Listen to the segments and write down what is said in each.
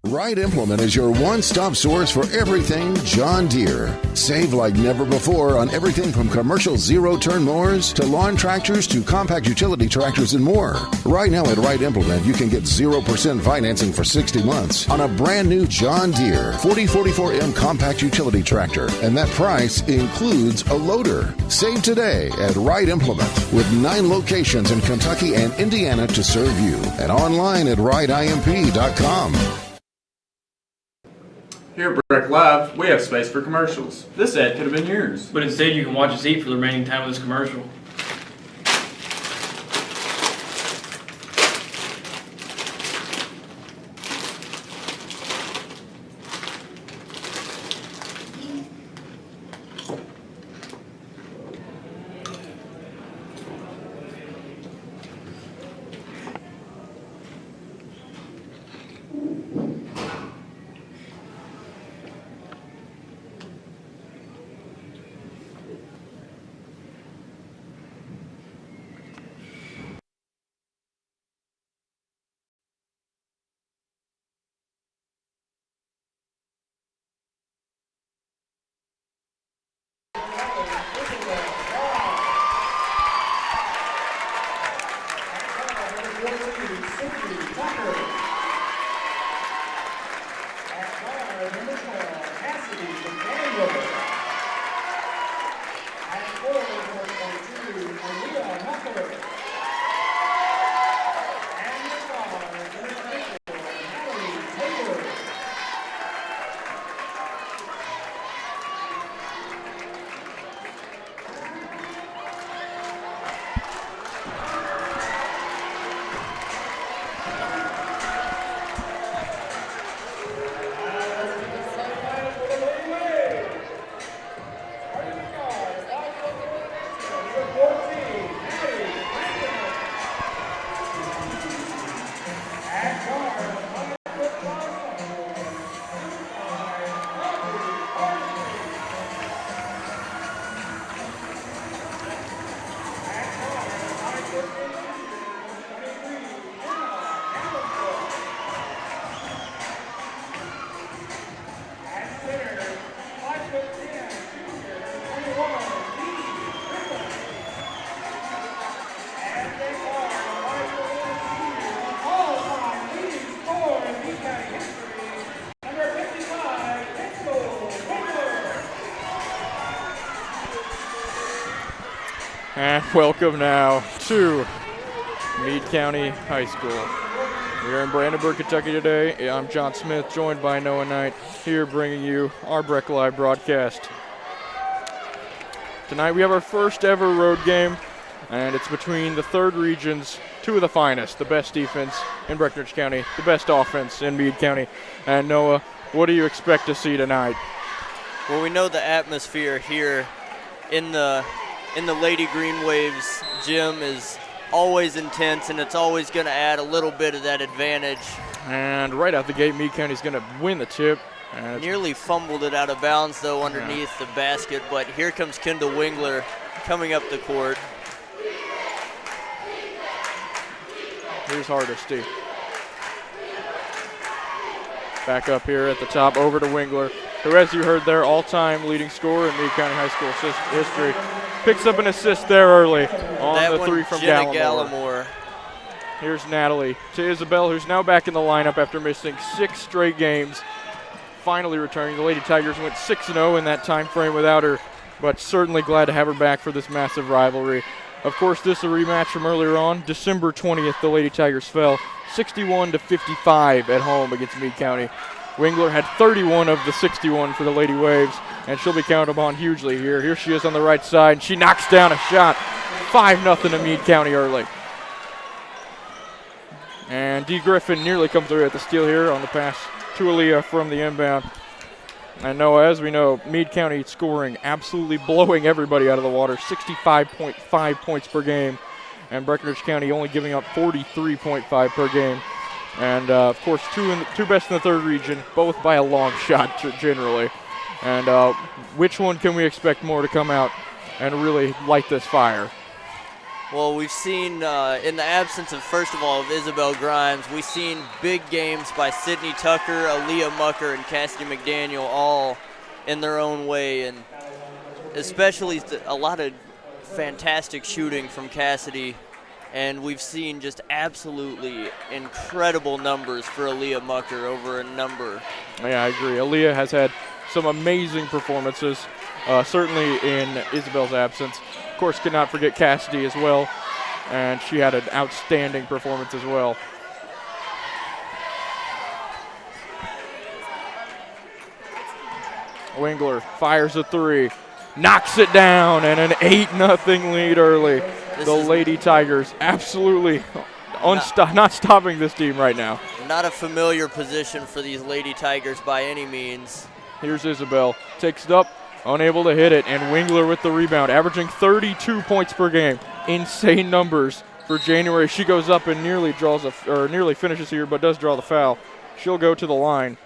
Wright Implement is your one-stop source for everything John Deere. Save like never before on everything from commercial zero-turn mowers to lawn tractors to compact utility tractors and more. Right now at Wright Implement, you can get 0% financing for 60 months on a brand new John Deere 4044M compact utility tractor, and that price includes a loader. Save today at Wright Implement with 9 locations in Kentucky and Indiana to serve you, and online at wrightimp.com. Here at Breck Live, we have space for commercials. This ad could have been yours. But instead, you can watch us eat for the remaining time of this commercial. And welcome now to Meade County High School. We are in Brandenburg, Kentucky today. I'm John Smith, joined by Noah Knight, here bringing you our Breck Live broadcast. Tonight we have our first ever road game, and it's between the third region's two of the finest, the best defense in Breckinridge County, the best offense in Meade County. And Noah, what do you expect to see tonight? Well, we know the atmosphere here in the Lady Green Waves gym is always intense, and it's always going to add a little bit of that advantage. And right out the gate, Meade County's going to win the tip. Nearly fumbled it out of bounds, though, underneath the basket, but here comes Kendall Wingler coming up the court. Here's Hardesty. Back up here at the top, over to Wingler, who, as you heard there, all-time leading scorer in Meade County High School history. Picks up an assist there early on that the three from Jenna Gallimore. Here's Natalie to Isabel, who's now back in the lineup after missing 6 straight games. Finally returning. The Lady Tigers went 6-0 in that time frame without her, but certainly glad to have her back for this massive rivalry. Of course, this is a rematch from earlier on. December 20th, the Lady Tigers fell 61-55 at home against Meade County. Wingler had 31 of the 61 for the Lady Waves, and she'll be counted upon hugely here. Here she is on the right side, and she knocks down a shot. 5-0 to Meade County early. And Dee Griffin nearly comes through at the steal here on the pass to Aaliyah from the inbound. And Noah, as we know, Meade County scoring, absolutely blowing everybody out of the water, 65.5 points per game. And Breckinridge County only giving up 43.5 per game. And, of course, two best in the third region, both by a long shot generally. And which one can we expect more to come out and really light this fire? Well, we've seen, in the absence of, first of all, of Isabel Grimes, we've seen big games by Sydney Tucker, Aaliyah Mucker, and Cassidy McDaniel all in their own way, and especially a lot of fantastic shooting from Cassidy, and we've seen just absolutely incredible numbers for Aaliyah Mucker over a number. Yeah, I agree. Aaliyah has had some amazing performances, certainly in Isabel's absence. Of course, cannot forget Cassidy as well, and she had an outstanding performance as well. Wingler fires a three, knocks it down, and an 8-0 lead early. The Lady Tigers absolutely not stopping this team right now. Not a familiar position for these Lady Tigers by any means. Here's Isabel, takes it up, unable to hit it, and Wingler with the rebound, averaging 32 points per game. Insane numbers for January. She goes up and nearly finishes here, but does draw the foul. She'll go to the line.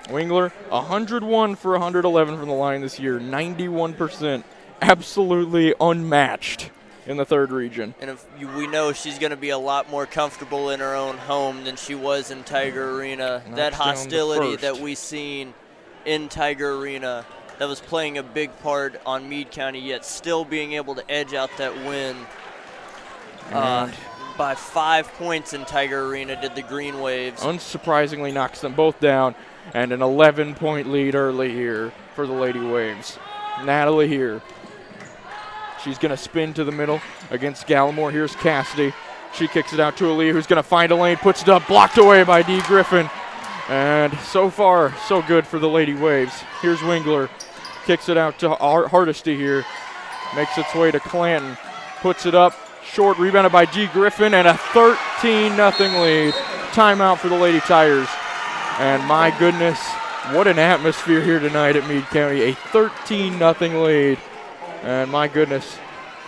Wingler, 101 for 111 from the line this year, 91%, absolutely unmatched in the third region. And we know she's going to be a lot more comfortable in her own home than she was in Tiger Arena. That hostility that we seen in Tiger Arena, that was playing a big part on Meade County, yet still being able to edge out that win. By 5 points in Tiger Arena did the Green Waves. Unsurprisingly knocks them both down, and an 11-point lead early here for the Lady Waves. Natalie here. She's going to spin to the middle against Gallimore. Here's Cassidy. She kicks it out to Aaliyah, who's going to find a lane, puts it up, blocked away by Dee Griffin. And so far, so good for the Lady Waves. Here's Wingler. Kicks it out to Hardesty here. Makes its way to Clanton. Puts it up. Short, rebounded by Dee Griffin, and a 13-0 lead. Timeout for the Lady Tigers. And my goodness, what an atmosphere here tonight at Meade County. A 13-0 lead. And my goodness,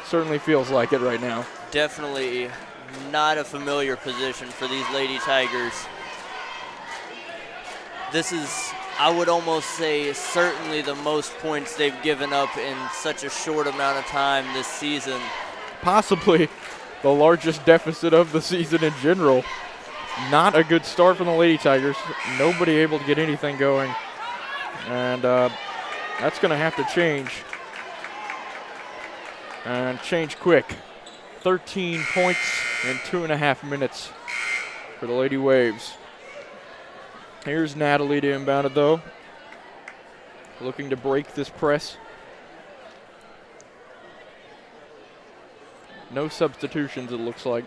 certainly feels like it right now. Definitely not a familiar position for these Lady Tigers. This is, I would almost say, certainly the most points they've given up in such a short amount of time this season. Possibly the largest deficit of the season in general. Not a good start from the Lady Tigers. Nobody able to get anything going. And that's going to have to change. And change quick. 13 points in 2.5 minutes for the Lady Waves. Here's Natalie to inbound it, though. Looking to break this press. No substitutions, it looks like.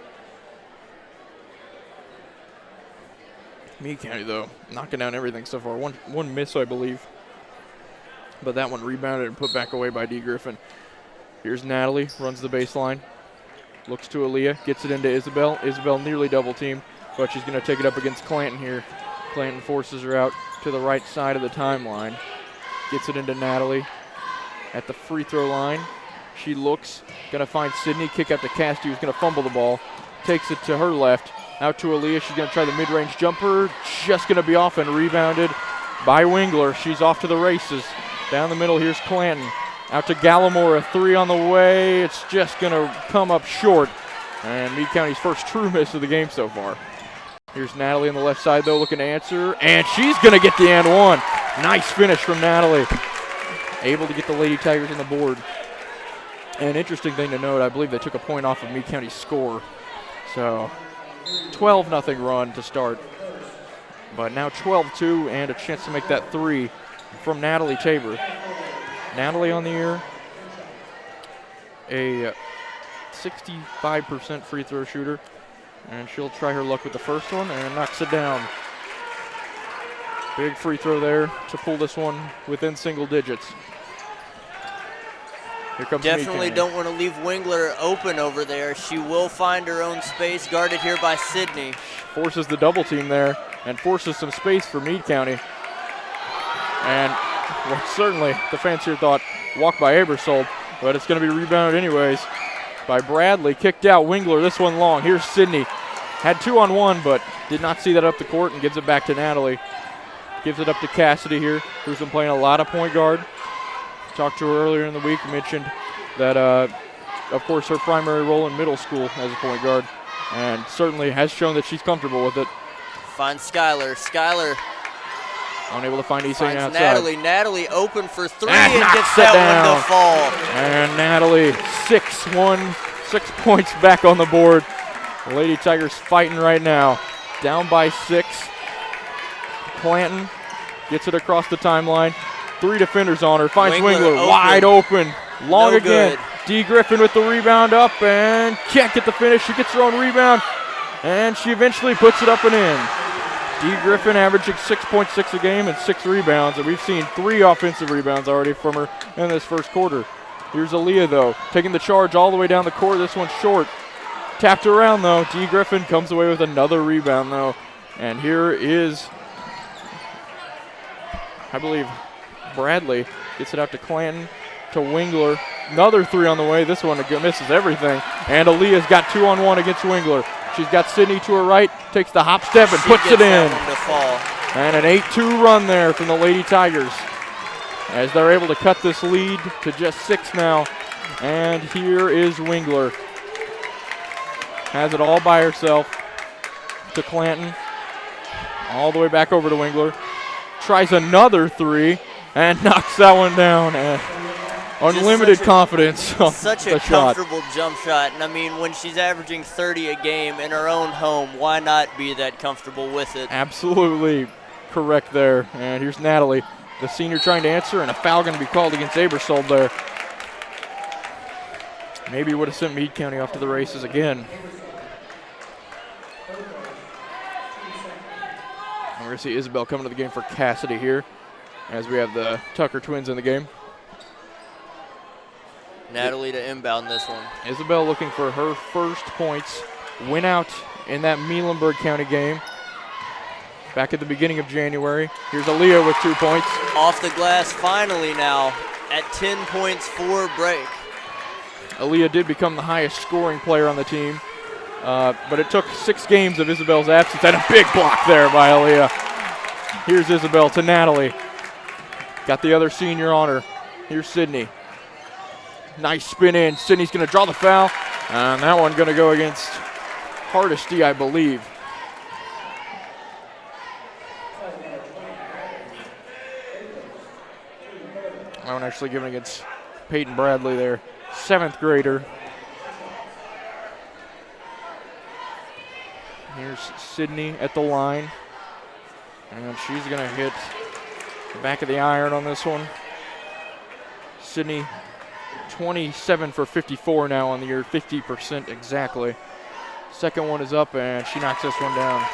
Meade County, though, knocking down everything so far. One miss, I believe. But that one rebounded and put back away by Dee Griffin. Here's Natalie, runs the baseline. Looks to Aaliyah, gets it into Isabel. Isabel nearly double-teamed, but she's going to take it up against Clanton here. Clanton forces her out to the right side of the timeline. Gets it into Natalie at the free throw line. She looks, going to find Sydney, kick out to Cassidy, who's going to fumble the ball. Takes it to her left, out to Aaliyah. She's going to try the mid-range jumper, just going to be off and rebounded by Wingler. She's off to the races. Down the middle, here's Clanton. Out to Gallimore, a three on the way. It's just going to come up short. And Meade County's first true miss of the game so far. Here's Natalie on the left side, though, looking to answer. And she's going to get the and one. Nice finish from Natalie. Able to get the Lady Tigers on the board. An interesting thing to note, I believe they took a point off of Meade County's score. So 12-0 run to start. But now 12-2 and a chance to make that three from Natalie Tabor. Natalie on the year, a 65% free throw shooter. And she'll try her luck with the first one and knocks it down. Big free throw there to pull this one within single digits. Here comes Definitely don't want to leave Wingler open over there. She will find her own space, guarded here by Sydney. Forces the double team there and forces some space for Meade County. And well, certainly the fans here thought walk by Abersold, but it's going to be rebounded anyways by Bradley. Kicked out Wingler, this one long. Here's Sydney. Had 2-on-1, but did not see that up the court and gives it back to Natalie. Gives it up to Cassidy here, who's been playing a lot of point guard. Talked to her earlier in the week, mentioned that of course, her primary role in middle school as a point guard, and certainly has shown that she's comfortable with it. Finds Skylar. Skylar Unable to find Essayne outside. Natalie. Natalie open for three And and knocks gets it that down. one to fall. And Natalie, 6 points back on the board. The Lady Tigers fighting right now. Down by 6. Clanton gets it across the timeline. 3 defenders on her. Finds Wingler wide open. Long No again. good. D. Griffin with the rebound up and can't get the finish. She gets her own rebound and she eventually puts it up and in. D. Griffin averaging 6.6 a game and 6 rebounds, and we've seen 3 offensive rebounds already from her in this first quarter. Here's Aaliyah, though, taking the charge all the way down the court. This one's short. Tapped around, though. D. Griffin comes away with another rebound, though. And here is, I believe, Bradley. Gets it out to Clanton, to Wingler. Another 3 on the way. This one misses everything. And Aaliyah's got 2-on-1 against Wingler. She's got Sydney to her right, takes the hop step and puts it in. And an 8-2 run there from the Lady Tigers as they're able to cut this lead to just 6 now. And here is Wingler. Has it all by herself to Clanton. All the way back over to Wingler. Tries another 3 and knocks that one down. And unlimited confidence on such the a shot. comfortable jump shot. And I mean, when she's averaging 30 a game in her own home, why not be that comfortable with it? Absolutely correct there. And here's Natalie, the senior, trying to answer, and a foul going to be called against Abersold there. Maybe would have sent Meade County off to the races again. And we're going to see Isabel coming to the game for Cassidy here as we have the Tucker twins in the game. Natalie to inbound this one. Isabel looking for her first points. Win out in that Mecklenburg County game back at the beginning of January. Here's Aaliyah with 2 points. Off the glass finally now at 10 points for break. Aaliyah did become the highest scoring player on the team, but it took 6 games of Isabel's absence and a big block there by Aaliyah. Here's Isabel to Natalie. Got the other senior on her. Here's Sydney. Nice spin in. Sydney's going to draw the foul, and that one going to go against Hardesty, I believe. That one actually given against Peyton Bradley there, 7th grader. Here's Sydney at the line, and she's going to hit the back of the iron on this one. Sydney 27 for 54 now on the year, 50% exactly. Second one is up, and she knocks this one down.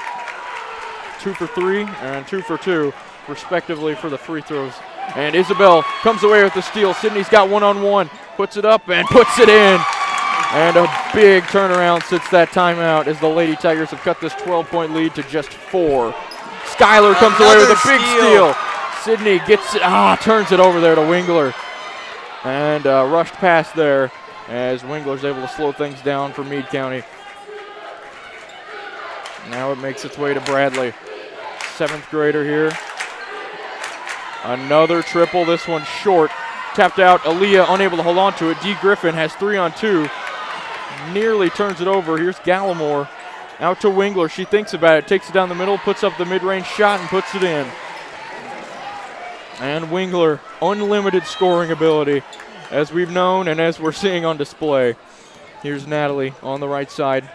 2 for 3 and 2 for 2, respectively, for the free throws. And Isabel comes away with the steal. Sydney's got 1-on-1, puts it up and puts it in. And a big turnaround since that timeout as the Lady Tigers have cut this 12-point lead to just 4. Skylar comes away with a big steal. Sydney gets it, turns it over there to Wingler. And rushed pass there as Wingler's able to slow things down for Meade County. Now it makes its way to Bradley. 7th grader here. Another triple, this one short. Tapped out, Aaliyah unable to hold on to it. D. Griffin has 3-on-2. Nearly turns it over. Here's Gallimore out to Wingler. She thinks about it, takes it down the middle, puts up the mid-range shot and puts it in. And Wingler, unlimited scoring ability, as we've known and as we're seeing on display. Here's Natalie on the right side.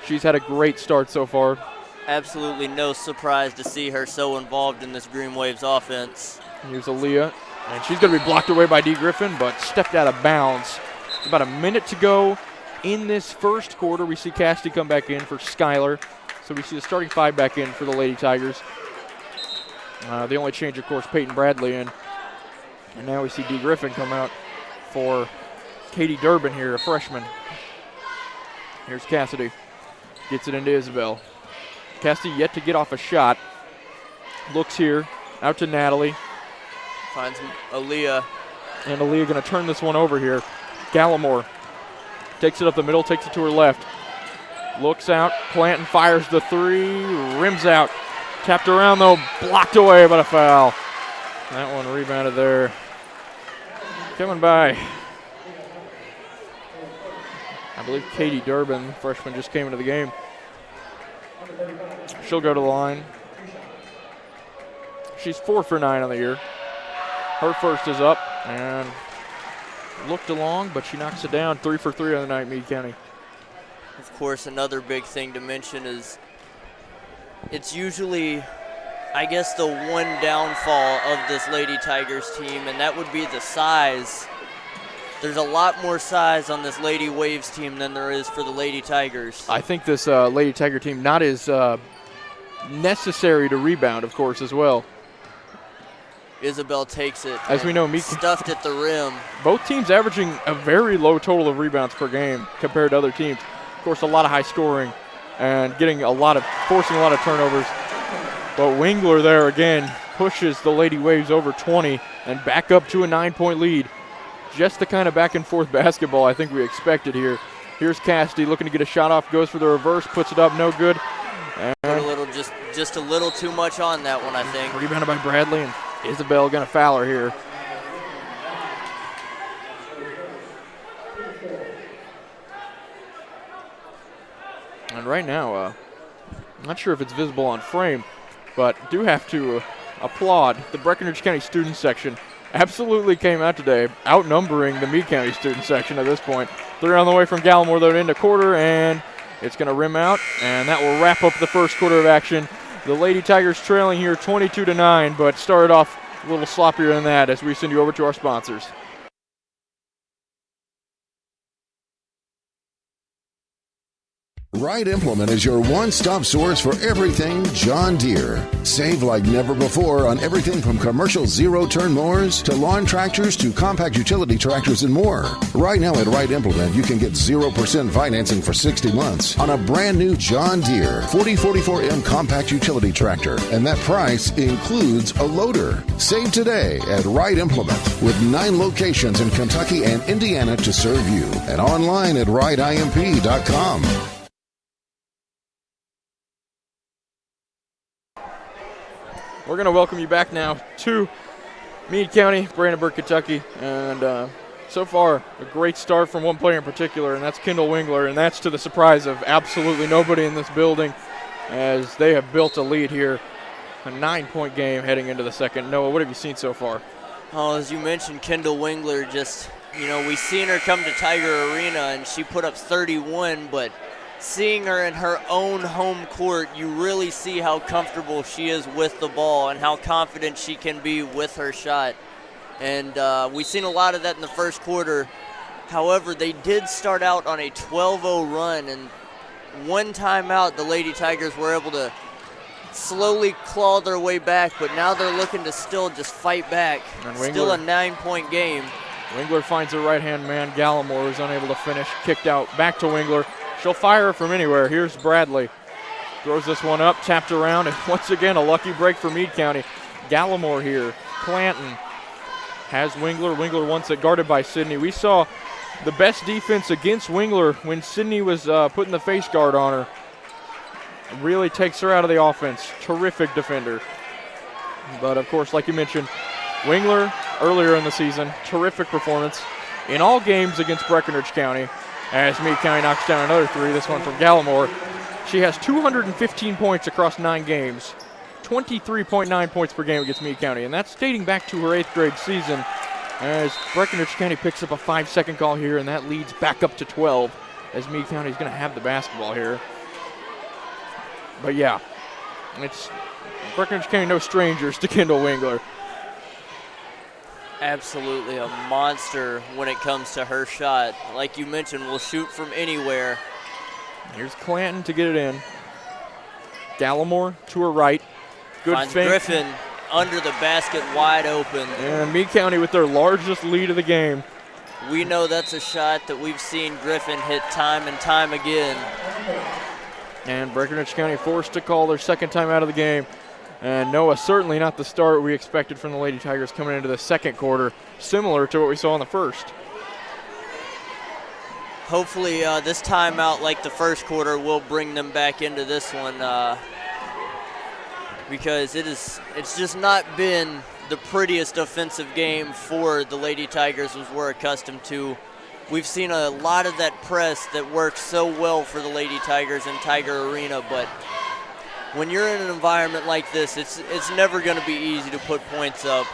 She's had a great start so far. Absolutely no surprise to see her so involved in this Green Waves offense. Here's Aaliyah, and she's going to be blocked away by D. Griffin, but stepped out of bounds. About a minute to go in this first quarter. We see Cassidy come back in for Skylar. So we see the starting 5 back in for the Lady Tigers. The only change, of course, Peyton Bradley in. And now we see D. Griffin come out for Katie Durbin here, a freshman. Here's Cassidy. Gets it into Isabel. Cassidy yet to get off a shot. Looks here. Out to Natalie. Finds Aaliyah. And Aaliyah going to turn this one over here. Gallimore takes it up the middle, takes it to her left. Looks out. Clanton fires the 3. Rims out. Tapped around, though. Blocked away, but a foul. That one rebounded there. Coming by I believe Katie Durbin, freshman, just came into the game. She'll go to the line. She's 4 for 9 on the year. Her first is up and looked along, but she knocks it down. 3 for 3 on the night, Meade County. Of course, another big thing to mention is it's usually, I guess, the one downfall of this Lady Tigers team, and that would be the size. There's a lot more size on this Lady Waves team than there is for the Lady Tigers. I think this Lady Tiger team not as necessary to rebound, of course, as well. Isabel takes it. As we know, Meade stuffed at the rim. Both teams averaging a very low total of rebounds per game compared to other teams. Of course, a lot of high scoring and forcing a lot of turnovers. But Wingler there again pushes the Lady Waves over 20 and back up to a 9-point lead. Just the kind of back and forth basketball I think we expected here. Here's Cassidy looking to get a shot off, goes for the reverse, puts it up, no good. And just a little too much on that one, I think. Rebounded by Bradley, and Isabel gonna foul her here. And right now, I'm not sure if it's visible on frame, but do have to applaud the Breckinridge County student section. Absolutely came out today, outnumbering the Meade County student section at this point. 3 on the way from Gallimore, though, into quarter, and it's going to rim out, and that will wrap up the first quarter of action. The Lady Tigers trailing here 22-9, but started off a little sloppier than that as we send you over to our sponsors. Wright Implement is your one-stop source for everything John Deere. Save like never before on everything from commercial zero-turn mowers to lawn tractors to compact utility tractors and more. Right now at Wright Implement, you can get 0% financing for 60 months on a brand new John Deere 4044M compact utility tractor, and that price includes a loader. Save today at Wright Implement with 9 locations in Kentucky and Indiana to serve you, and online at wrightimp.com. We're going to welcome you back now to Meade County, Brandenburg, Kentucky. And so far, a great start from one player in particular, and that's Kendall Wingler. And that's to the surprise of absolutely nobody in this building as they have built a lead here. A 9-point game heading into the second. Noah, what have you seen so far? Oh, as you mentioned, Kendall Wingler just, we've seen her come to Tiger Arena, and she put up 31, but seeing her in her own home court, you really see how comfortable she is with the ball and how confident she can be with her shot. And we've seen a lot of that in the first quarter. However, they did start out on a 12-0 run, and one timeout, the Lady Tigers were able to slowly claw their way back, but now they're looking to still just fight back. Still a 9-point game. Wingler finds the right-hand man. Gallimore is unable to finish. Kicked out. Back to Wingler. She'll fire from anywhere. Here's Bradley. Throws this one up, tapped around, and once again a lucky break for Meade County. Gallimore here. Clanton has Wingler. Wingler wants it guarded by Sydney. We saw the best defense against Wingler when Sydney was putting the face guard on her. Really takes her out of the offense. Terrific defender. But, of course, like you mentioned, Wingler earlier in the season, terrific performance in all games against Breckinridge County. As Meade County knocks down another 3, this one from Gallimore. She has 215 points across 9 games, 23.9 points per game against Meade County, and that's dating back to her 8th grade season as Breckinridge County picks up a 5-second call here, and that leads back up to 12 as Meade County is going to have the basketball here. But yeah, it's Breckinridge County no strangers to Kendall Wingler. Absolutely a monster when it comes to her shot. Like you mentioned, will shoot from anywhere. Here's Clanton to get it in. Gallimore to her right. Good Finds feint. Griffin under the basket, wide open. And Meade County with their largest lead of the game. We know that's a shot that we've seen Griffin hit time and time again. And Breckinridge County forced to call their second time out of the game. And Noah, certainly not the start we expected from the Lady Tigers coming into the second quarter, similar to what we saw in the first. Hopefully this timeout, like the first quarter, will bring them back into this one because it's just not been the prettiest offensive game for the Lady Tigers as we're accustomed to. we've seen a lot of that press that works so well for the Lady Tigers in Tiger Arena, but when you're in an environment like this, it's never going to be easy to put points up.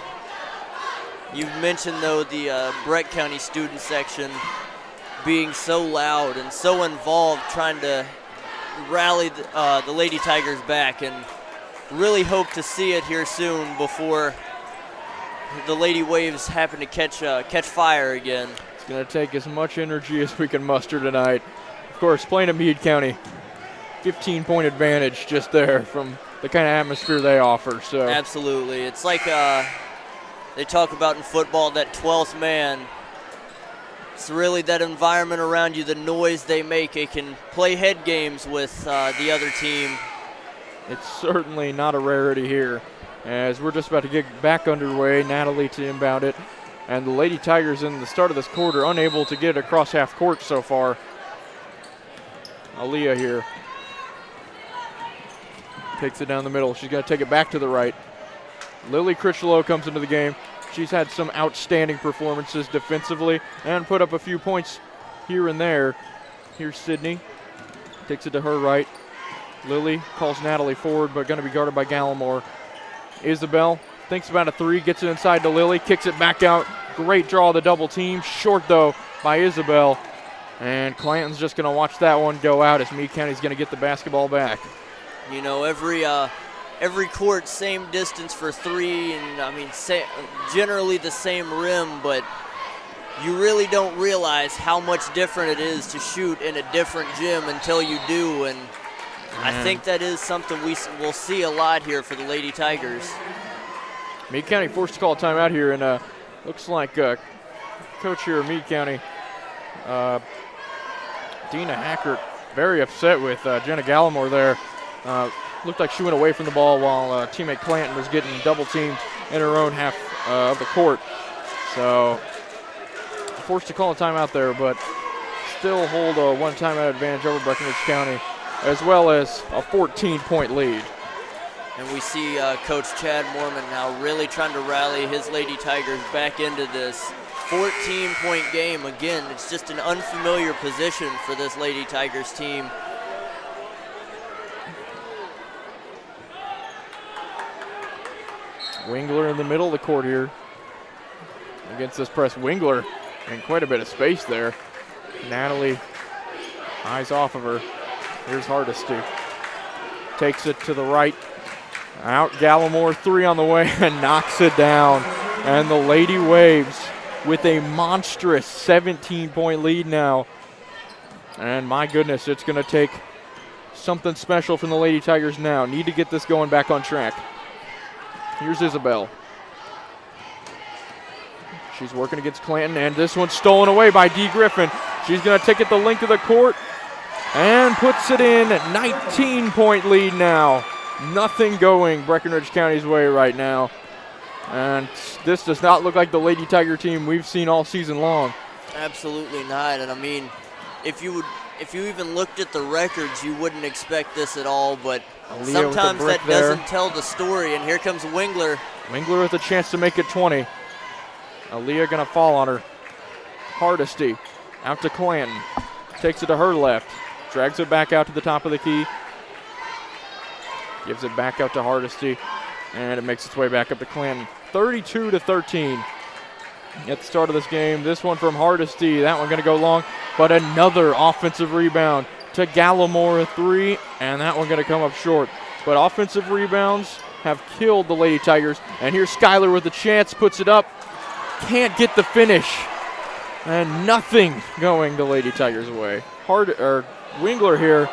You've mentioned, though, the Breck County student section being so loud and so involved trying to rally the Lady Tigers back, and really hope to see it here soon before the Lady Waves happen to catch fire again. It's going to take as much energy as we can muster tonight. Of course, playing at Meade County, 15-point advantage just there from the kind of atmosphere they offer. So absolutely. It's like they talk about in football, that 12th man. It's really that environment around you, the noise they make. It can play head games with the other team. It's certainly not a rarity here, as we're just about to get back underway. Natalie to inbound it, and the Lady Tigers in the start of this quarter unable to get it across half court so far. Aaliyah here takes it down the middle. She's going to take it back to the right. Lily Critchlow comes into the game. She's had some outstanding performances defensively and put up a few points here and there. Here's Sydney. Takes it to her right. Lily calls Natalie forward, but going to be guarded by Gallimore. Isabel thinks about a three, gets it inside to Lily, kicks it back out. Great draw of the double team. Short, though, by Isabel. And Clanton's just going to watch that one go out as Meade County's going to get the basketball back. You know, every court, same distance for three, and I mean, generally the same rim, but you really don't realize how much different it is to shoot in a different gym until you do, and I think that is something we'll see a lot here for the Lady Tigers. Meade County forced to call a timeout here, and looks like coach here at Meade County, Dina Hackert, very upset with Jenna Gallimore there. Looked like she went away from the ball while teammate Clanton was getting double teamed in her own half of the court. So forced to call a timeout there, but still hold a one timeout advantage over Breckinridge County, as well as a 14-point lead. And we see Coach Chad Mormon now really trying to rally his Lady Tigers back into this 14-point game. Again, it's just an unfamiliar position for this Lady Tigers team. Wingler in the middle of the court here against this press. Wingler in quite a bit of space there. Natalie, eyes off of her. Here's Hardesty. Takes it to the right. Out Gallimore, three on the way, and knocks it down. And the Lady Waves with a monstrous 17-point lead now. And my goodness, it's going to take something special from the Lady Tigers now. Need to get this going back on track. Here's Isabel. She's working against Clanton, and this one's stolen away by Dee Griffin. She's going to take it the length of the court and puts it in. 19-point lead now. Nothing going Breckinridge County's way right now. And this does not look like the Lady Tiger team we've seen all season long. Absolutely not. And I mean, if you even looked at the records, you wouldn't expect this at all, but Aaliyah sometimes that there doesn't tell the story. And here comes Wingler. Wingler with a chance to make it 20. Aaliyah going to fall on her. Hardesty out to Clanton. Takes it to her left. Drags it back out to the top of the key. Gives it back out to Hardesty. And it makes its way back up to Clanton. 32-13 at the start of this game. This one from Hardesty. That one going to go long. But another offensive rebound to Gallimore, a three. And that one going to come up short. But offensive rebounds have killed the Lady Tigers. And here's Skyler with a chance. Puts it up. Can't get the finish. And nothing going the Lady Tigers' way. Wingler here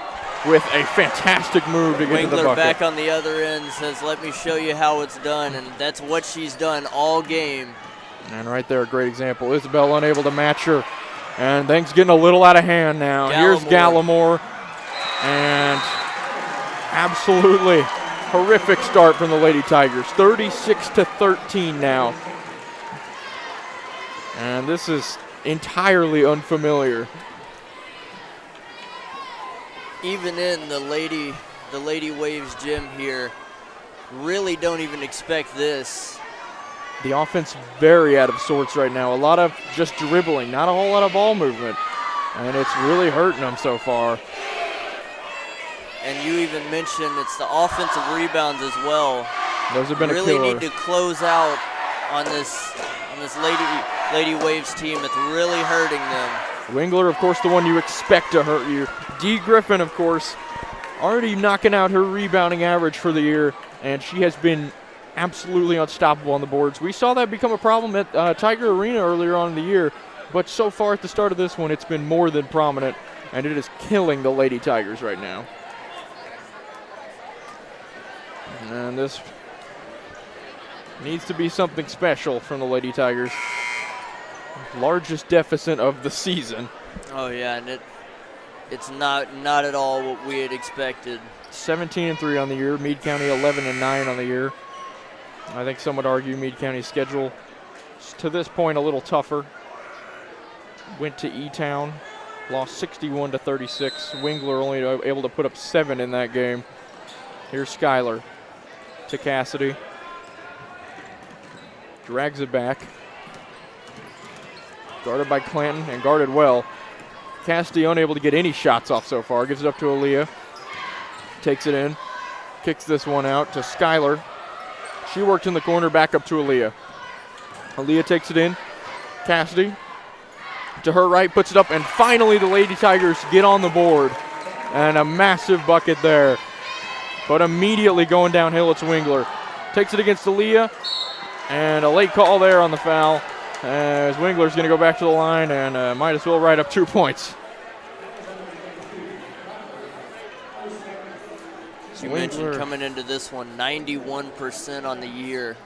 with a fantastic move to get to the Wingler bucket. back on the other end says, let me show you how it's done, and that's what she's done all game. And right there, a great example. Isabel unable to match her, and things getting a little out of hand now. Here's Gallimore, and absolutely horrific start from the Lady Tigers. 36-13 now. And this is entirely unfamiliar. Even in the Lady Waves gym here, really don't even expect this. The offense very out of sorts right now. A lot of just dribbling, not a whole lot of ball movement. And it's really hurting them so far. And you even mentioned it's the offensive rebounds as well. Those have been really a killer. Need to close out on this Lady Waves team. It's really hurting them. Wingler, of course, the one you expect to hurt you. Dee Griffin, of course, already knocking out her rebounding average for the year, and she has been absolutely unstoppable on the boards. We saw that become a problem at Tiger Arena earlier on in the year, but so far at the start of this one, it's been more than prominent, and it is killing the Lady Tigers right now. And this needs to be something special from the Lady Tigers. Largest deficit of the season. Oh yeah, and it's not at all what we had expected. 17-3 on the year. Meade County 11-9 on the year. I think some would argue Meade County's schedule is to this point a little tougher. Went to E-Town, lost 61-36. Wingler only able to put up 7 in that game. Here's Skylar to Cassidy. Drags it back. Guarded by Clanton and guarded well. Cassidy unable to get any shots off so far. Gives it up to Aaliyah. Takes it in. Kicks this one out to Skylar. She worked in the corner, back up to Aaliyah. Aaliyah takes it in. Cassidy to her right, puts it up, and finally the Lady Tigers get on the board. And a massive bucket there. But immediately going downhill, it's Wingler. Takes it against Aaliyah. And a late call there on the foul. As Wingler's going to go back to the line and might as well write up 2 points. You mentioned coming into this one, 91% on the year.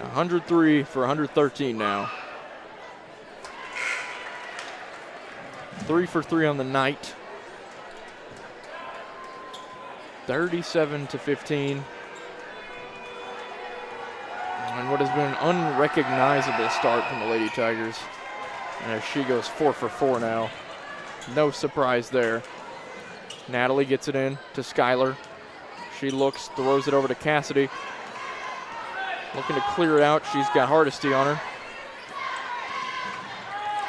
103 for 113 now. 3 for 3 on the night. 37-15. And what has been an unrecognizable start from the Lady Tigers. And as she goes 4 for 4 now. No surprise there. Natalie gets it in to Skylar. She looks, throws it over to Cassidy. Looking to clear it out. She's got Hardesty on her.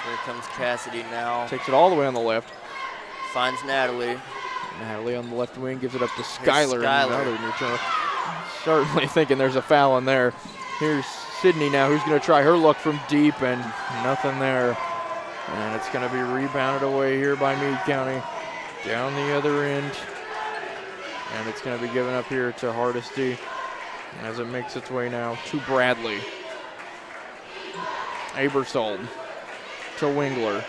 Here comes Cassidy now. Takes it all the way on the left. Finds Natalie. Natalie on the left wing gives it up to Skylar. Certainly thinking there's a foul in there. Here's Sydney now, who's going to try her luck from deep, and nothing there. And it's going to be rebounded away here by Meade County. Down the other end. And it's going to be given up here to Hardesty as it makes its way now to Bradley. Abersold to Wingler.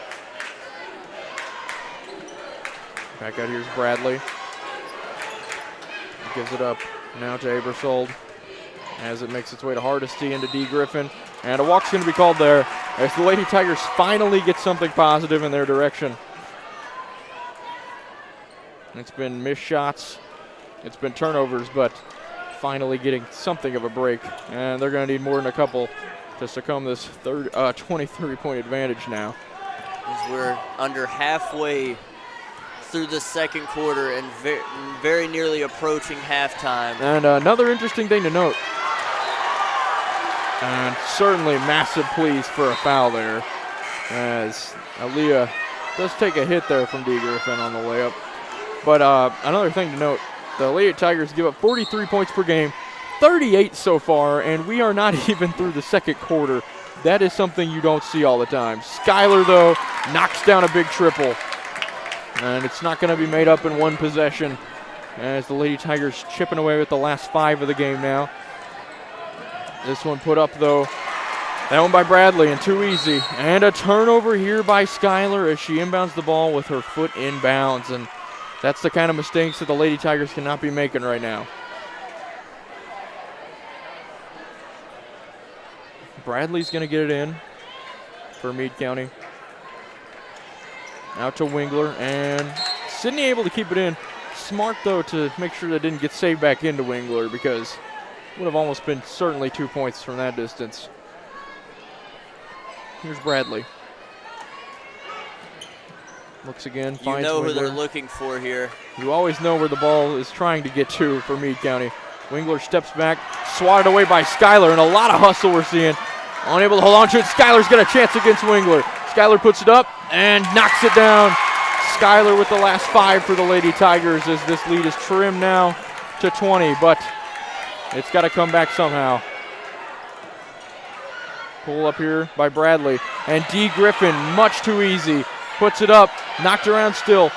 Back out here's Bradley. Gives it up now to Abersold as it makes its way to Hardesty into Dee Griffin. And a walk's going to be called there as the Lady Tigers finally get something positive in their direction. It's been missed shots. It's been turnovers, but finally getting something of a break. And they're going to need more than a couple to succumb this 23-point advantage now. As we're under halfway through the second quarter and very nearly approaching halftime. And another interesting thing to note, and certainly massive pleas for a foul there, as Aaliyah does take a hit there from Dee Griffin on the layup. But another thing to note, the Lady Tigers give up 43 points per game, 38 so far, and we are not even through the second quarter. That is something you don't see all the time. Skylar, though, knocks down a big triple. And it's not going to be made up in one possession as the Lady Tigers chipping away with the last 5 of the game now. This one put up, though. That one by Bradley, and too easy. And a turnover here by Skylar as she inbounds the ball with her foot inbounds. And that's the kind of mistakes that the Lady Tigers cannot be making right now. Bradley's going to get it in for Meade County. Out to Wingler, and Sydney able to keep it in. Smart, though, to make sure that didn't get saved back into Wingler, because it would have almost been certainly 2 points from that distance. Here's Bradley. Looks again, finds You know Wingler. who they're looking for here. You always know where the ball is trying to get to for Meade County. Wingler steps back, swatted away by Skyler, and a lot of hustle we're seeing. Unable to hold on to it. Skyler's got a chance against Wingler. Skyler puts it up and knocks it down. Skyler with the last 5 for the Lady Tigers as this lead is trimmed now to 20, but it's got to come back somehow. Pull up here by Bradley, and D. Griffin, much too easy, puts it up, knocked around still,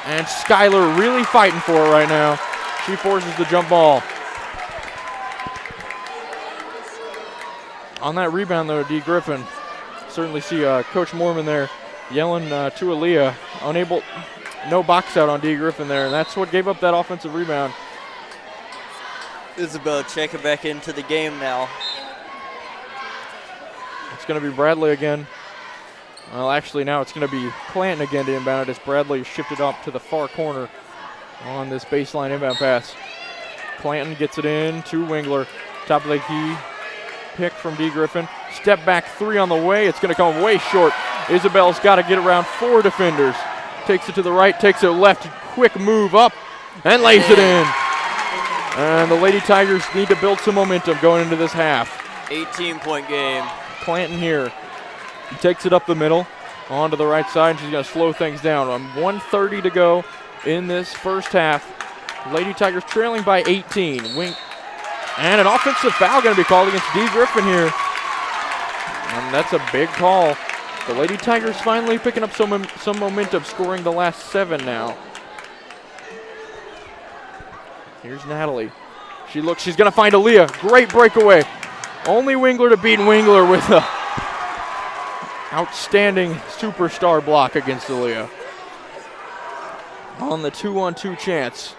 and Skyler really fighting for it right now. She forces the jump ball. On that rebound though, D. Griffin, certainly see Coach Mormon there yelling to Aaliyah, unable, no box out on D. Griffin there, and that's what gave up that offensive rebound. Isabel checking back into the game now. It's going to be Bradley again. Well, actually now it's going to be Clanton again to inbound as Bradley shifted up to the far corner on this baseline inbound pass. Clanton gets it in to Wingler. Top of the key. Pick from D. Griffin. Step back 3 on the way. It's going to come way short. Isabel's got to get around 4 defenders. Takes it to the right, takes it left. Quick move up and lays it in. And the Lady Tigers need to build some momentum going into this half. 18-point game. Clanton here. He takes it up the middle onto the right side, and she's going to slow things down. 1:30 to go in this first half. Lady Tigers trailing by 18. And an offensive foul going to be called against D. Griffin here. And that's a big call. The Lady Tigers finally picking up some momentum, scoring the last 7 now. Here's Natalie. She's going to find Aaliyah. Great breakaway. Only Wingler to beat Wingler with a outstanding superstar block against Aaliyah. On the 2-on-2 chance.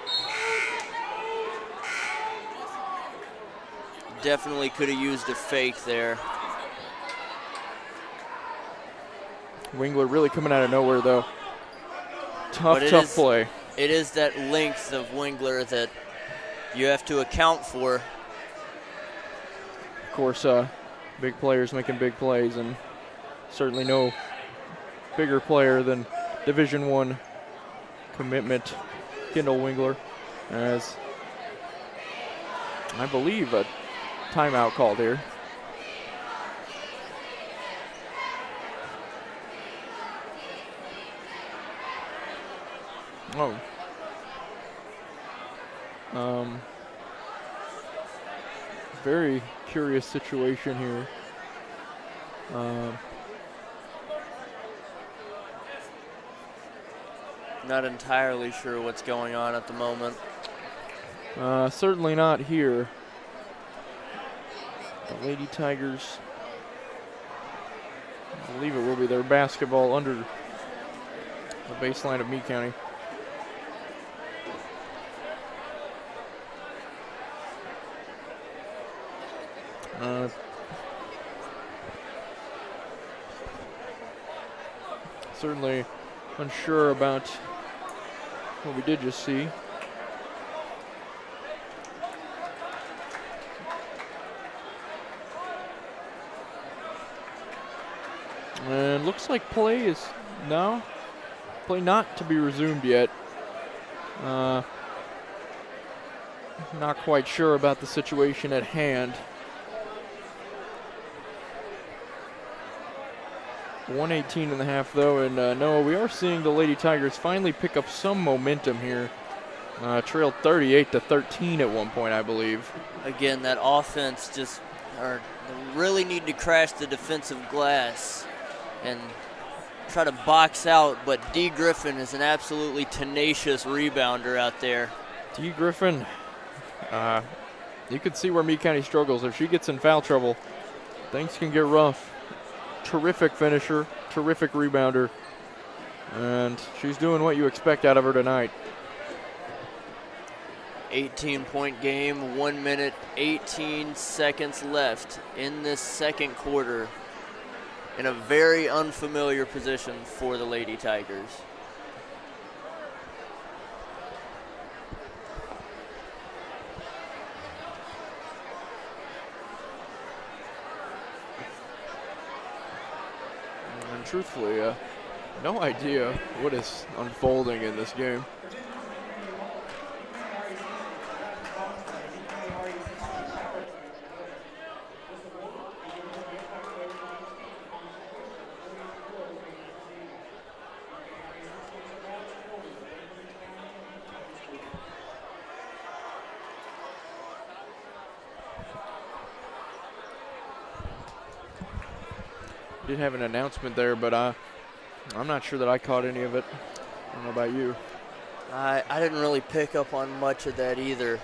Definitely could have used a fake there. Wingler really coming out of nowhere, though. Tough play. It is that length of Wingler that you have to account for. Of course, big players making big plays, and certainly no bigger player than Division I commitment Kendall Wingler, as I believe a timeout called here. Oh. Very curious situation here. Not entirely sure what's going on at the moment. Certainly not here. The Lady Tigers, I believe it will be their basketball under the baseline of Meade County. Certainly unsure about what we did just see. And looks like play not to be resumed yet. Not quite sure about the situation at hand. 1:18 and a half though, and Noah, we are seeing the Lady Tigers finally pick up some momentum here. Trailed 38-13 at one point, I believe. Again, that offense they really need to crash the defensive glass and try to box out, but D. Griffin is an absolutely tenacious rebounder out there. D. Griffin, you can see where Meade County struggles. If she gets in foul trouble, things can get rough. Terrific finisher, terrific rebounder, and she's doing what you expect out of her tonight. 18-point game, 1 minute, 18 seconds left in this second quarter, in a very unfamiliar position for the Lady Tigers. And truthfully, no idea what is unfolding in this game. did have an announcement there, but I'm not sure that I caught any of it. I don't know about you. I didn't really pick up on much of that either.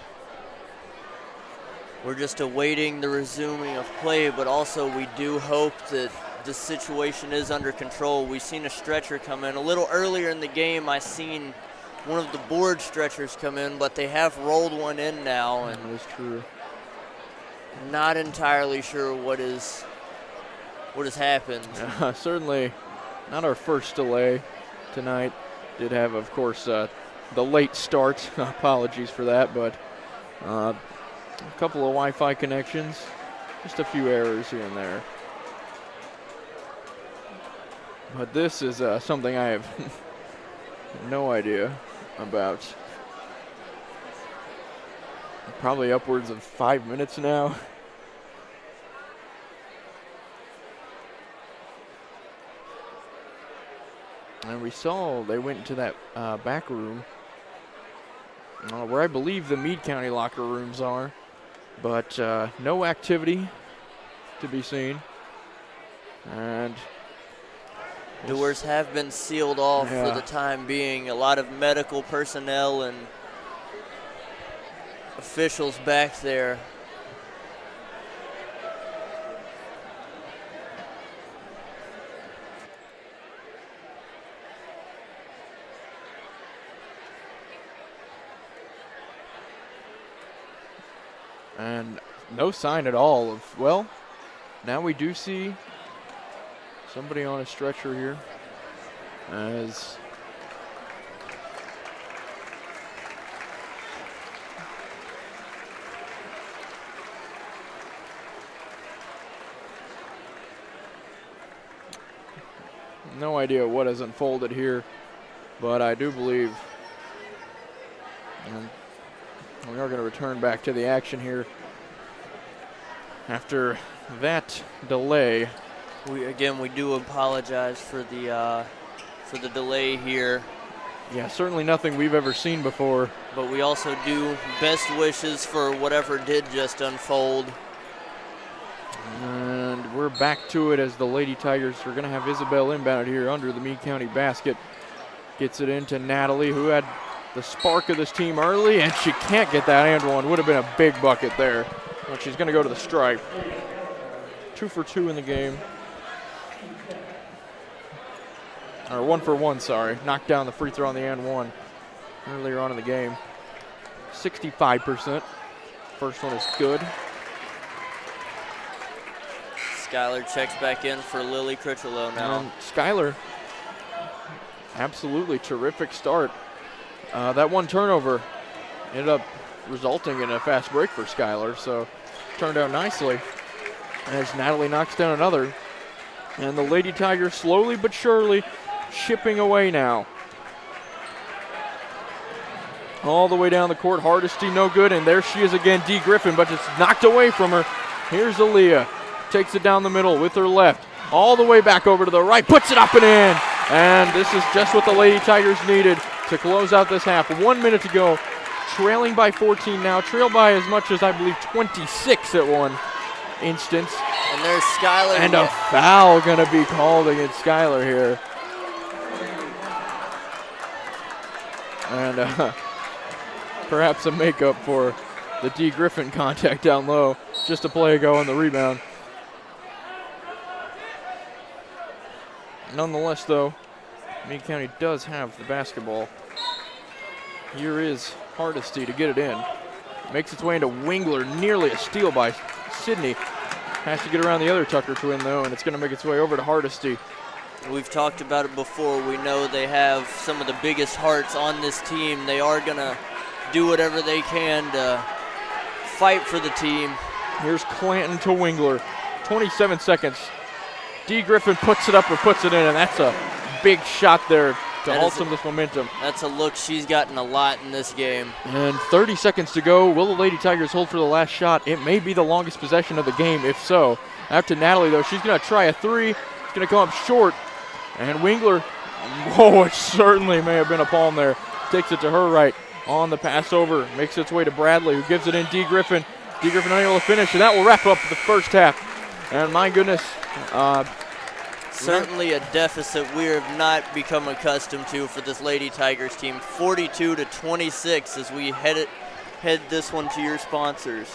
We're just awaiting the resuming of play, but also we do hope that the situation is under control. We've seen a stretcher come in. A little earlier in the game, I seen one of the board stretchers come in, but they have rolled one in now. And that is true. Not entirely sure what has happened. Certainly not our first delay tonight. Did have, of course, the late start. Apologies for that, but a couple of Wi-Fi connections, just a few errors here and there. But this is something I have no idea about. Probably upwards of 5 minutes now. And we saw they went into that back room where I believe the Meade County locker rooms are, but no activity to be seen. And doors have been sealed off for the time being. A lot of medical personnel and officials back there. And no sign at all of, well, now we do see somebody on a stretcher here as no idea what has unfolded here, but I do believe we are going to return back to the action here after that delay. We do apologize for the delay here. Yeah, certainly nothing we've ever seen before. But we also do best wishes for whatever did just unfold. And we're back to it as the Lady Tigers are going to have Isabel inbound here under the Meade County basket. Gets it into Natalie, who had the spark of this team early, and she can't get that and one. Would have been a big bucket there. But she's going to go to the stripe. 2 for 2 in the game. Or 1 for 1, sorry. Knocked down the free throw on the and one earlier on in the game. 65%. First one is good. Skylar checks back in for Lily Critchlow now. And Skylar, absolutely terrific start. That one turnover ended up resulting in a fast break for Skylar, so turned out nicely as Natalie knocks down another. And the Lady Tigers slowly but surely chipping away now. All the way down the court, Hardesty no good, and there she is again, Dee Griffin, but it's knocked away from her. Here's Aaliyah, takes it down the middle with her left, all the way back over to the right, puts it up and in. And this is just what the Lady Tigers needed to close out this half. 1 minute to go, trailing by 14 now, trailed by as much as I believe 26 at one instance. And there's Skylar. And a foul going to be called against Skylar here. And perhaps a makeup for the Dee Griffin contact down low. Just a play ago on the rebound. Nonetheless, though, Meade County does have the basketball. Here is Hardesty to get it in. Makes its way into Wingler, nearly a steal by Sydney. Has to get around the other Tucker twin, though, and it's going to make its way over to Hardesty. We've talked about it before. We know they have some of the biggest hearts on this team. They are going to do whatever they can to fight for the team. Here's Clanton to Wingler. 27 seconds. Dee Griffin puts it up and puts it in, and that's a big shot there to halt some of this momentum. That's a look she's gotten a lot in this game. And 30 seconds to go. Will the Lady Tigers hold for the last shot? It may be the longest possession of the game, if so. Out to Natalie, though. She's going to try a three. It's going to come up short. And Wingler, whoa, it certainly may have been a palm there. Takes it to her right on the pass over. Makes its way to Bradley, who gives it in Dee Griffin. Dee Griffin unable to finish, and that will wrap up the first half. And my goodness, Certainly a deficit we have not become accustomed to for this Lady Tigers team. 42-26 as we head this one to your sponsors.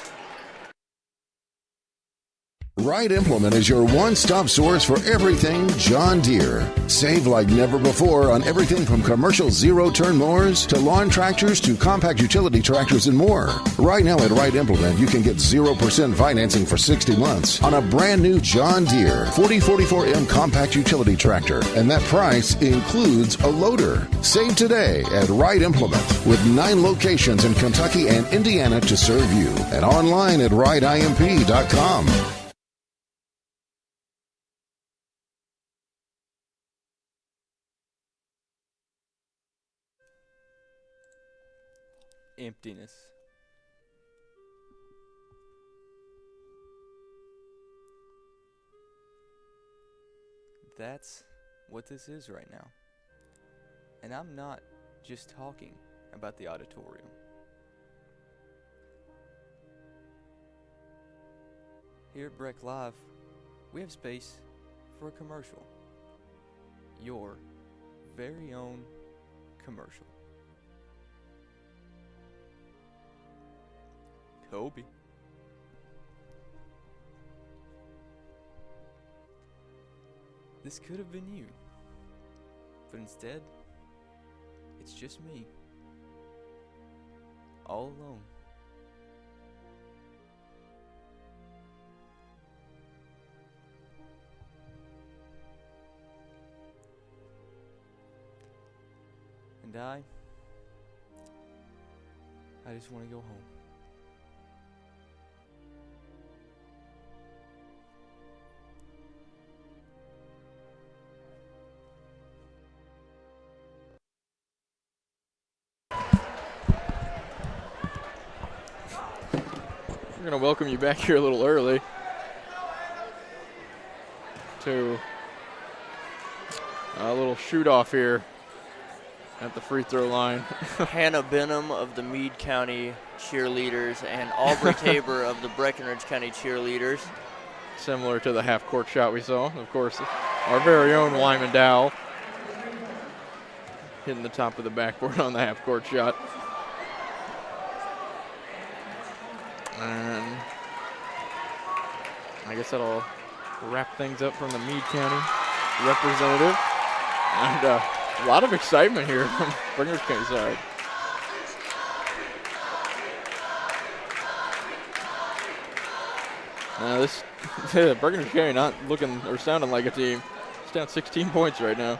Wright Implement is your one-stop source for everything John Deere. Save like never before on everything from commercial zero-turn mowers to lawn tractors to compact utility tractors and more. Right now at Wright Implement, you can get 0% financing for 60 months on a brand new John Deere 4044M compact utility tractor, and that price includes a loader. Save today at Wright Implement with 9 locations in Kentucky and Indiana to serve you, and online at wrightimp.com. Emptiness. That's what this is right now. And I'm not just talking about the auditorium. Here at Breck Live, we have space for a commercial. Your very own commercial. Kobe. This could have been you, but instead, it's just me, all alone. And I just want to go home. We're going to welcome you back here a little early to a little shoot-off here at the free throw line. Hannah Benham of the Meade County cheerleaders and Aubrey Tabor of the Breckinridge County cheerleaders. Similar to the half-court shot we saw. Of course, our very own Wyman Dow hitting the top of the backboard on the half-court shot. And I guess that'll wrap things up from the Meade County representative. And a lot of excitement here from Breckinridge County side. This Breckinridge County not looking or sounding like a team. It's down 16 points right now.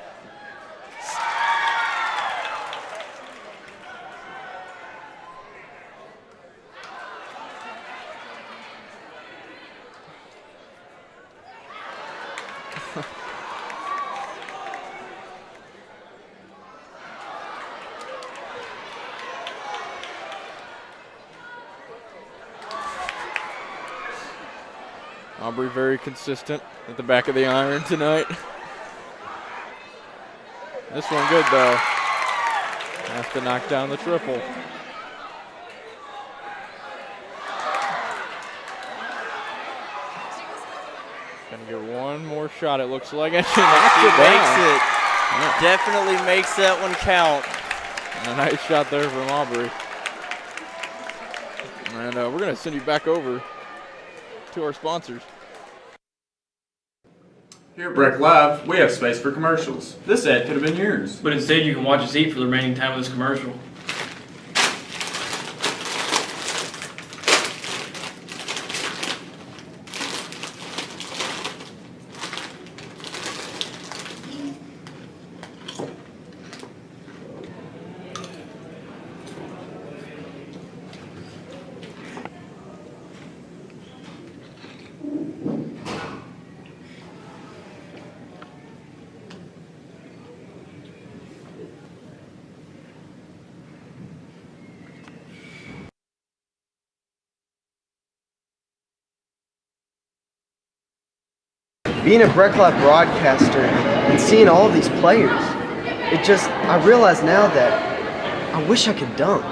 Aubrey very consistent at the back of the iron tonight. This one good though. Has to knock down the triple. Gonna get one more shot, it looks like. And she knocks it down. Yeah. Definitely makes that one count. A nice shot there from Aubrey. And we're gonna send you back over to our sponsors. Here at Breck Live, we have space for commercials. This ad could have been yours. But instead, you can watch us eat for the remaining time of this commercial. Being a Breck Live broadcaster and seeing all of these players, I realize now that I wish I could dunk.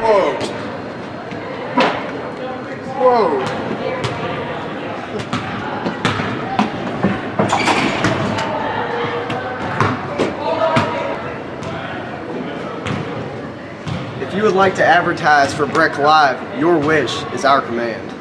Whoa. If you would like to advertise for Breck Live, your wish is our command.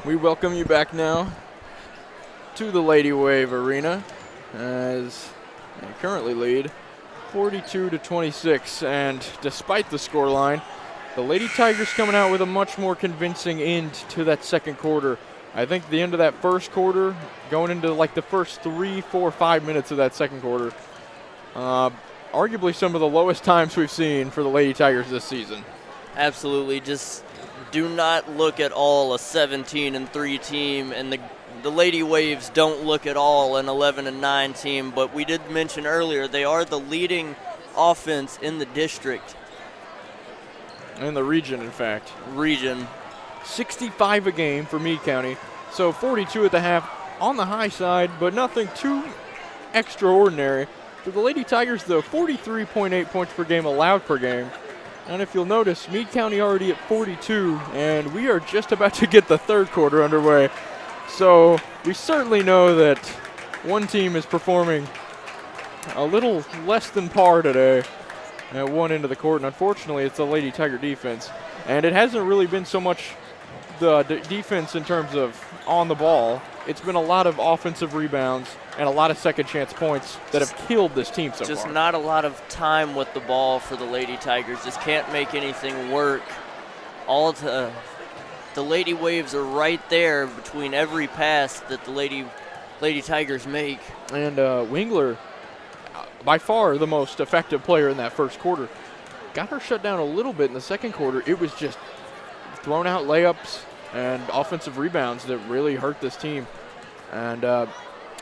We welcome you back now to the Lady Wave Arena as they currently lead 42-26. And despite the scoreline, the Lady Tigers coming out with a much more convincing end to that second quarter. I think the end of that first quarter, going into like the first 3, 4, 5 minutes of that second quarter, arguably some of the lowest times we've seen for the Lady Tigers this season. Absolutely. Just do not look at all a 17-3 team, and the Lady Waves don't look at all an 11-9 team. But we did mention earlier they are the leading offense in the district. In the region, in fact. 65 a game for Meade County, so 42 at the half, on the high side, but nothing too extraordinary. For the Lady Tigers, though, 43.8 points per game allowed per game. And if you'll notice, Meade County already at 42, and we are just about to get the third quarter underway. So we certainly know that one team is performing a little less than par today at one end of the court, and unfortunately it's the Lady Tiger defense. And it hasn't really been so much the defense in terms of on the ball. It's been a lot of offensive rebounds and a lot of second chance points that have killed this team so far. Just not a lot of time with the ball for the Lady Tigers. Just can't make anything work. The Lady Waves are right there between every pass that the Lady Tigers make. And Wingler, by far the most effective player in that first quarter, got her shut down a little bit in the second quarter. It was just thrown out layups and offensive rebounds that really hurt this team, and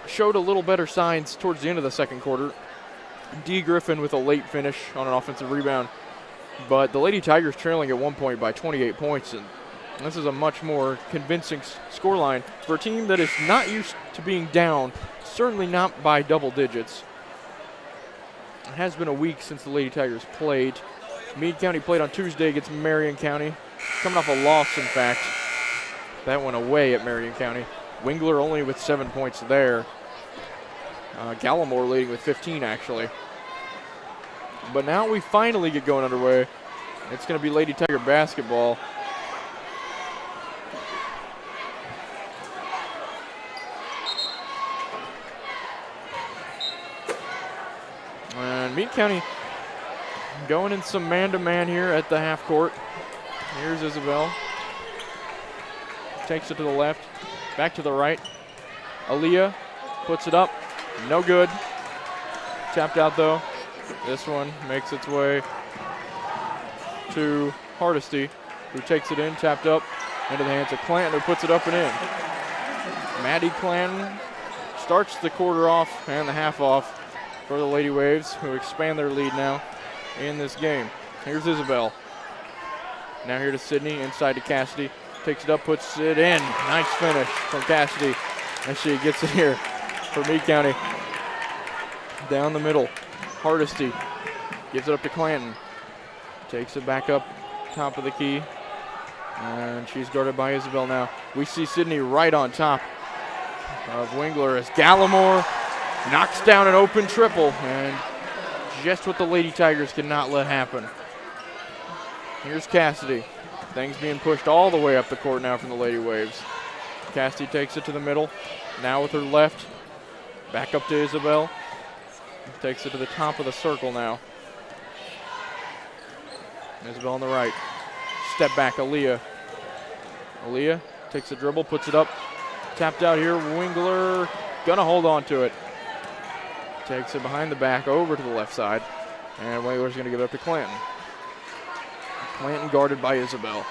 showed a little better signs towards the end of the second quarter. D. Griffin with a late finish on an offensive rebound, but the Lady Tigers trailing at one point by 28 points, and This is a much more convincing scoreline for a team that is not used to being down, certainly not by double digits. It has been a week since the Lady Tigers played. Meade County played on Tuesday against Marion County, coming off a loss, in fact. That went away at Marion County. Wingler only with 7 points there. Gallimore leading with 15, actually. But now we finally get going underway. It's going to be Lady Tiger basketball. And Meade County going in some man-to-man here at the half court. Here's Isabel. Takes it to the left. Back to the right. Aaliyah puts it up. No good. Tapped out, though. This one makes its way to Hardesty, who takes it in, tapped up into the hands of Clanton, who puts it up and in. Maddie Clanton starts the quarter off and the half off for the Lady Waves, who expand their lead now in this game. Here's Isabel. Now here to Sydney, inside to Cassidy. Takes it up, puts it in. Nice finish from Cassidy as she gets it here for Meade County. Down the middle, Hardesty gives it up to Clanton. Takes it back up top of the key. And she's guarded by Isabel now. We see Sydney right on top of Wingler as Gallimore knocks down an open triple. And just what the Lady Tigers cannot let happen. Here's Cassidy. Things being pushed all the way up the court now from the Lady Waves. Cassidy takes it to the middle. Now with her left. Back up to Isabel. Takes it to the top of the circle now. Isabel on the right. Step back, Aaliyah. Aaliyah takes a dribble, puts it up. Tapped out here, Wingler gonna hold on to it. Takes it behind the back over to the left side. And Wingler's gonna give it up to Clanton. Clanton guarded by Isabel.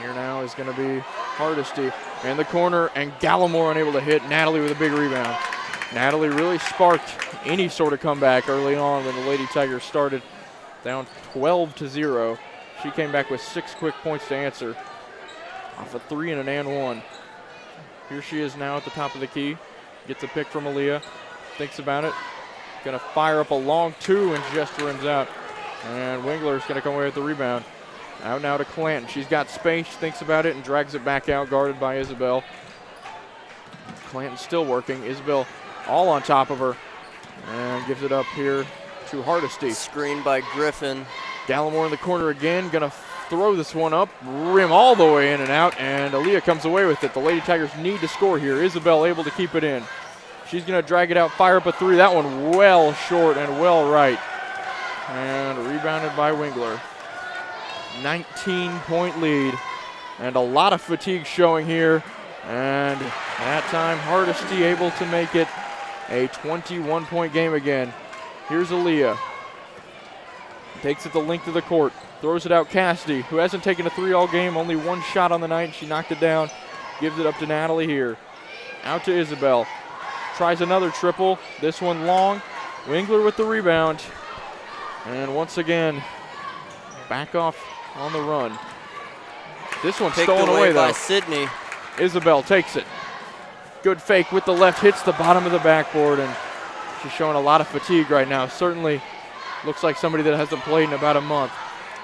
Here now is gonna be Hardesty in the corner, and Gallimore unable to hit. Natalie with a big rebound. Natalie really sparked any sort of comeback early on when the Lady Tigers started down 12-0. She came back with 6 quick points to answer off a 3 and an and 1. Here she is now at the top of the key. Gets a pick from Aaliyah. Thinks about it. Gonna fire up a long 2 and just rims out. And Wingler's gonna come away with the rebound. Out now to Clanton. She's got space, thinks about it, and drags it back out, guarded by Isabel. Clanton still working. Isabel all on top of her. And gives it up here to Hardesty. Screened by Griffin. Gallimore in the corner again. Gonna throw this one up. Rim all the way in and out. And Aaliyah comes away with it. The Lady Tigers need to score here. Isabel able to keep it in. She's gonna drag it out, fire up a 3. That one well short and well right. And rebounded by Wingler. 19-point lead. And a lot of fatigue showing here. And that time, Hardesty able to make it a 21-point game again. Here's Aaliyah. Takes it the length of the court. Throws it out Cassidy, who hasn't taken a 3 all game. Only 1 shot on the night. She knocked it down. Gives it up to Natalie here. Out to Isabel. Tries another triple. This one long. Wingler with the rebound. And once again, back off on the run. This one's stolen away, though. By Sydney. Isabel takes it. Good fake with the left, hits the bottom of the backboard, and she's showing a lot of fatigue right now. Certainly looks like somebody that hasn't played in about a month.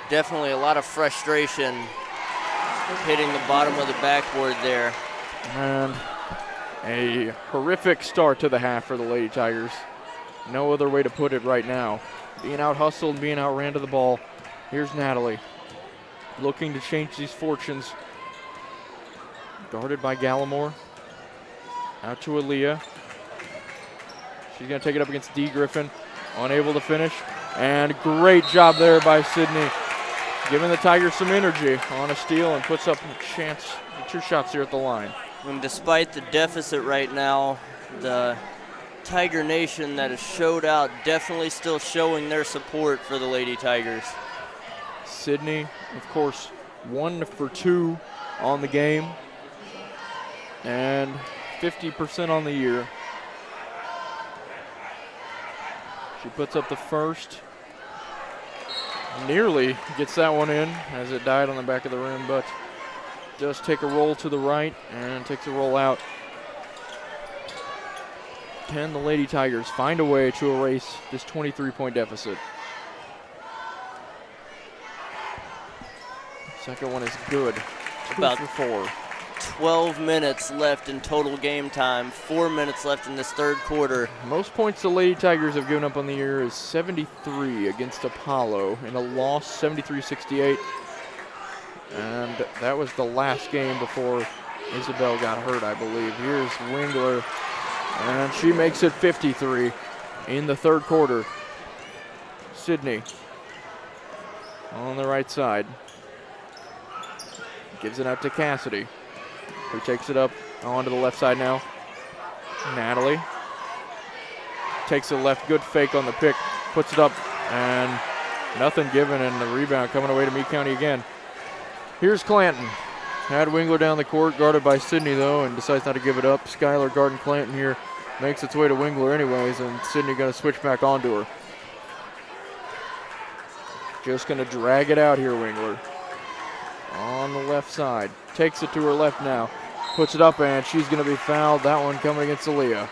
Definitely a lot of frustration hitting the bottom of the backboard there. And a horrific start to the half for the Lady Tigers. No other way to put it right now. Being out hustled, being outran to the ball. Here's Natalie, looking to change these fortunes. Guarded by Gallimore. Out to Aaliyah. She's going to take it up against D. Griffin. Unable to finish. And great job there by Sydney. Giving the Tigers some energy on a steal and puts up a chance. 2 shots here at the line. And despite the deficit right now, the Tiger Nation that has showed out definitely still showing their support for the Lady Tigers. Sydney, of course, 1 for 2 on the game. And 50% on the year. She puts up the first. nearly gets that one in as it died on the back of the rim, but does take a roll to the right and takes a roll out. Can the Lady Tigers find a way to erase this 23-point deficit? Second one is good. About 2 for 4. 12 minutes left in total game time. 4 minutes left in this third quarter. Most points the Lady Tigers have given up on the year is 73 against Apollo in a loss, 73-68. And that was the last game before Isabel got hurt, I believe. Here's Wingler, and she makes it 53 in the third quarter. Sydney on the right side. Gives it out to Cassidy, who takes it up onto the left side now. Natalie takes it left, good fake on the pick, puts it up, and nothing given, and the rebound coming away to Meade County again. Here's Clanton. Had Wingler down the court, guarded by Sydney though, and decides not to give it up. Skylar guarding Clanton here, makes its way to Wingler anyways, and Sydney gonna switch back onto her. Just gonna drag it out here, Wingler. On the left side, takes it to her left now, puts it up, and she's gonna be fouled. That one coming against Aaliyah.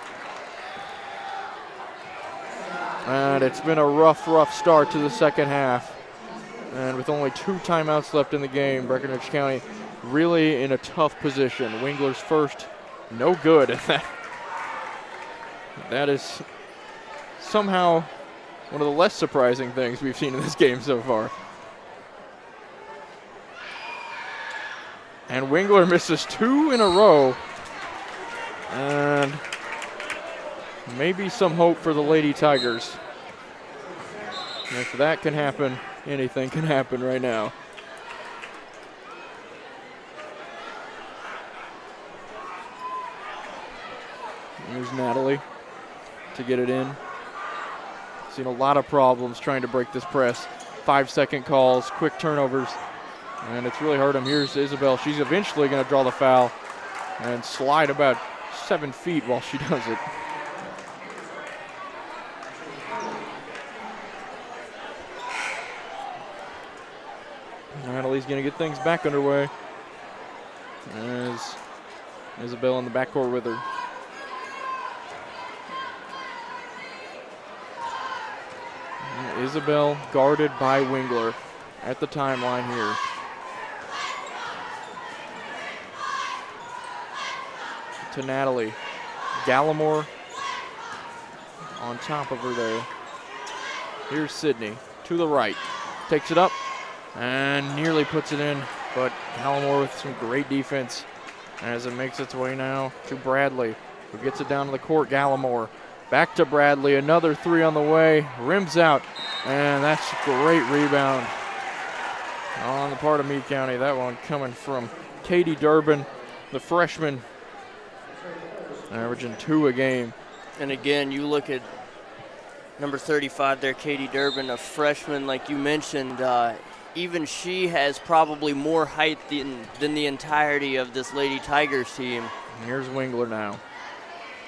And it's been a rough start to the second half. And with only 2 timeouts left in the game, Breckinridge County really in a tough position. Wingler's first, no good. That is somehow one of the less surprising things we've seen in this game so far. And Wingler misses 2 in a row. And maybe some hope for the Lady Tigers. And if that can happen, anything can happen right now. Here's Natalie to get it in. Seen a lot of problems trying to break this press. 5-second calls, quick turnovers, and it's really hurt them. Here's Isabel. She's eventually going to draw the foul and slide about 7 feet while she does it. Natalie's going to get things back underway as Isabel in the backcourt with her. And Isabel guarded by Wingler at the timeline here. To Natalie. Gallimore on top of her there. Here's Sydney to the right. Takes it up and nearly puts it in, but Gallimore with some great defense as it makes its way now to Bradley, who gets it down to the court. Gallimore back to Bradley, another 3 on the way, rims out, and that's a great rebound on the part of Meade County. That one coming from Katie Durbin, the freshman, averaging 2 a game. And again, you look at number 35 there, Katie Durbin, a freshman, like you mentioned. Even she has probably more height than the entirety of this Lady Tigers team. And here's Wingler now.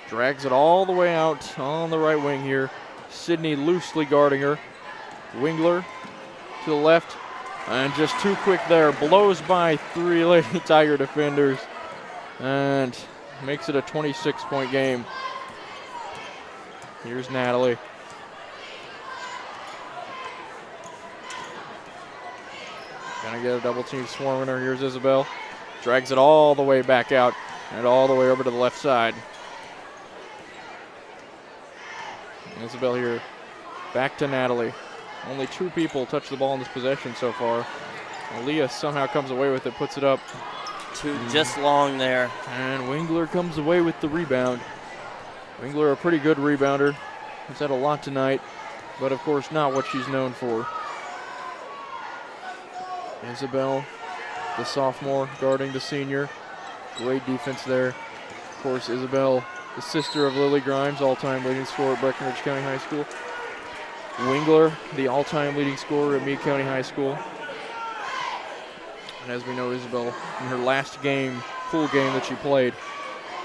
Drags it all the way out on the right wing here. Sydney loosely guarding her. Wingler to the left, and just too quick there. Blows by 3 Lady Tiger defenders and makes it a 26-point game. Here's Natalie. Gonna get a double team swarming her. Here's Isabel. Drags it all the way back out and all the way over to the left side. Isabel here. Back to Natalie. Only 2 people touch the ball in this possession so far. Aaliyah somehow comes away with it, puts it up. 2 just long there. And Wingler comes away with the rebound. Wingler, a pretty good rebounder. He's had a lot tonight, but of course not what she's known for. Isabel, the sophomore, guarding the senior. Great defense there. Of course, Isabel, the sister of Lily Grimes, all-time leading scorer at Breckinridge County High School. Wingler, the all-time leading scorer at Meade County High School. And as we know, Isabel, in her last game, full game that she played,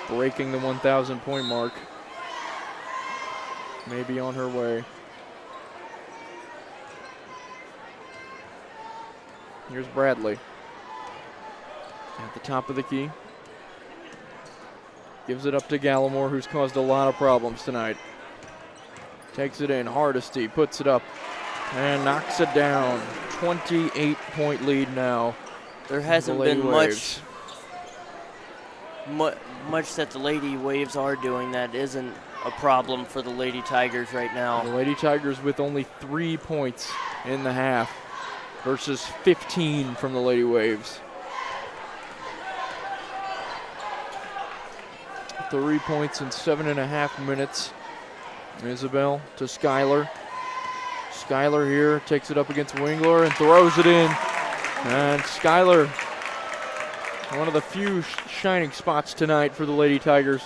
breaking the 1,000-point mark. Maybe on her way. Here's Bradley. At the top of the key. Gives it up to Gallimore, who's caused a lot of problems tonight. Takes it in. Hardesty puts it up and knocks it down. 28-point lead now. There hasn't the Lady been Waves. much that the Lady Waves are doing that isn't a problem for the Lady Tigers right now. The Lady Tigers with only 3 points in the half versus 15 from the Lady Waves. 3 points in 7.5 minutes. Isabel to Schuyler. Schuyler here takes it up against Wingler and throws it in. And Schuyler, one of the few shining spots tonight for the Lady Tigers,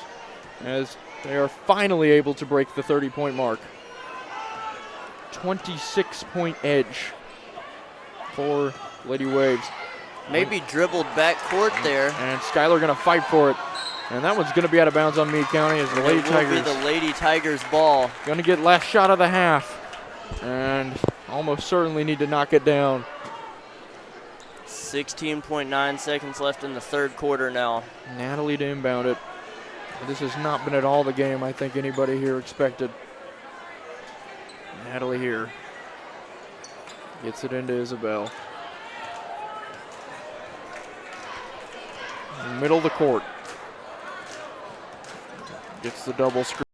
as they are finally able to break the 30-point mark. 26-point edge for Lady Waves. Maybe dribbled back court there. And Schuyler going to fight for it. And that one's going to be out of bounds on Meade County as the Lady Tigers. It will be the Lady Tigers ball. Going to get last shot of the half. And almost certainly need to knock it down. 16.9 seconds left in the third quarter now. Natalie to inbound it. This has not been at all the game I think anybody here expected. Natalie here. Gets it into Isabel. Middle of the court. Gets the double screen.